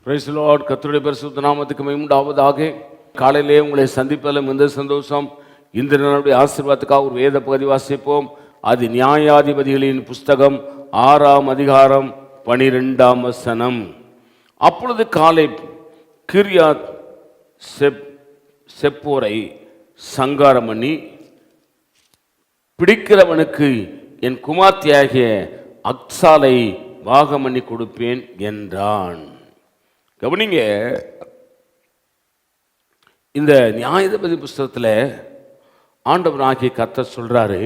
Praise the Lord. கர்த்தருடைய பரிசுத்த நாமத்துக்கு மகிமை உண்டாவதாக. காலையிலே உங்களை சந்திப்பதில் மிகுந்த சந்தோஷம். இந்த நாளுடைய ஆசீர்வாதத்துக்காக ஒரு வேத பகுதி வாசிப்போம். அது நியாயாதிபதிகளின் புஸ்தகம் 6ஆம் அதிகாரம் 12ஆம் வசனம். அப்பொழுது காலேப் கிர்யாத் செப்போரை சங்காரம் பண்ணி, பிடிக்கிறவனுக்கு என் குமார்த்தியாகிய அக்சாலை வாகம் பண்ணி கொடுப்பேன் என்றான். கவனிங்க, இந்த நியாயாதிபதி புஸ்தகத்தில் ஆண்டவராகிய கர்த்தர் சொல்றாரு,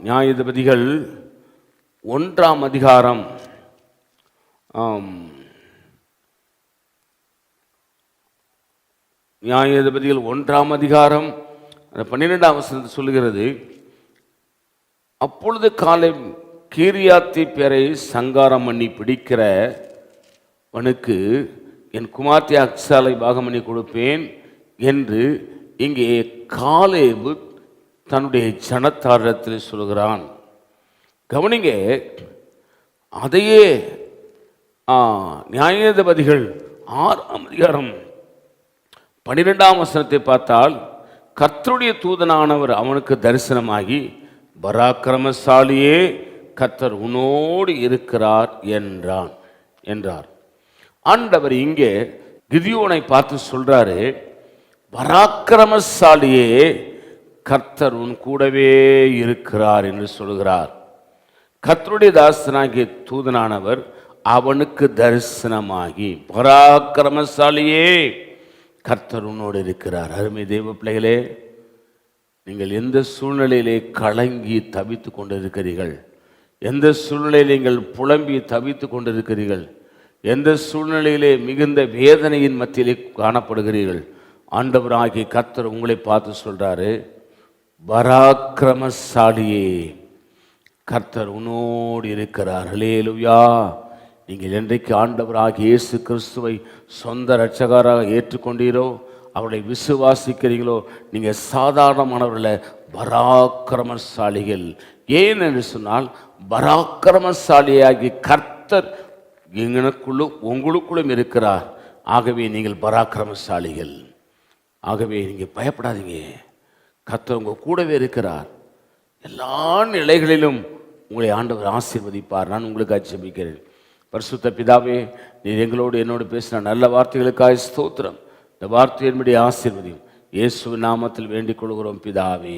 நியாயாதிபதிகள் 1ஆம் அதிகாரம் நியாயாதிபதிகள் 1ஆம் அதிகாரம் 12ஆம் வசனத்தை சொல்லுகிறது. அப்பொழுது காலேப் கீரியாத்தி பேரை சங்காரம் பண்ணி பிடிக்கிறவனுக்கு என் குமார்த்தி அக்சாலை பாகம் பண்ணி கொடுப்பேன் என்று இங்கே காலேபு தன்னுடைய ஜனத்தாரிடத்தில் சொல்கிறான். கவனிங்க, அதையே நியாயாதிபதிகள் 6ஆம் அதிகாரம் 12ஆம் வசனத்தை பார்த்தால், கர்த்தருடைய தூதனானவர் அவனுக்கு தரிசனமாகி, பராக்கிரமசாலியே, கர்த்தர் உன்னோடு இருக்கிறார் என்றார். ஆண்டவர் இங்கே கிதியோனை பார்த்து சொல்றாரு, பராக்கிரமசாலியே, கர்த்தர் உன் கூடவே இருக்கிறார் என்று சொல்கிறார். கர்த்தருடைய தாசனாகிய தூதனானவர் அவனுக்கு தரிசனமாகி, பராக்கிரமசாலியே, கர்த்தர் உன்னோடு இருக்கிறார். அருமை தேவ பிள்ளைகளே, நீங்கள் எந்த சூழ்நிலையிலே கலங்கி தவித்து கொண்டிருக்கிறீர்கள், எந்த சூழ்நிலையில் நீங்கள் புலம்பி தவித்து கொண்டிருக்கிறீர்கள், எந்த சூழ்நிலையிலே மிகுந்த வேதனையின் மத்தியிலே காணப்படுகிறீர்கள், ஆண்டவராகிய கர்த்தர் உங்களை பார்த்து சொல்றாரு, பராக்கிரமசாலியே, கர்த்தர் உன்னோடு இருக்கிறார். ஹல்லேலூயா. நீங்கள் என்றைக்கு ஆண்டவராகிய இயேசு கிறிஸ்துவை சொந்த இரட்சகராக ஏற்றுக்கொண்டீரோ, அவரை விசுவாசிக்கிறீங்களோ, நீங்கள் சாதாரணமானவர்கள, பராக்கிரமசாலிகள். ஏன் என்று சொன்னால், பராக்கிரமசாலியாகி கர்த்தர் எங்களுக்குள்ளும் உங்களுக்குள்ளும் இருக்கிறார். ஆகவே நீங்கள் பராக்கிரமசாலிகள். ஆகவே நீங்கள் பயப்படாதீங்க, கர்த்தர் உங்கள் கூடவே இருக்கிறார். எல்லா நிலைகளிலும் உங்களை ஆண்டவர் ஆசீர்வதிப்பார். நான் உங்களுக்கு ஜெபிக்கிறேன். பரிசுத்த பிதாவே, நீர் எங்களோடு என்னோடு பேசின நல்ல வார்த்தைகளுக்காக ஸ்தோத்திரம். இந்த வார்த்தையின்படி ஆசீர்வதியும் இயேசுவின் நாமத்தில் வேண்டிக் கொள்கிறோம் பிதாவே.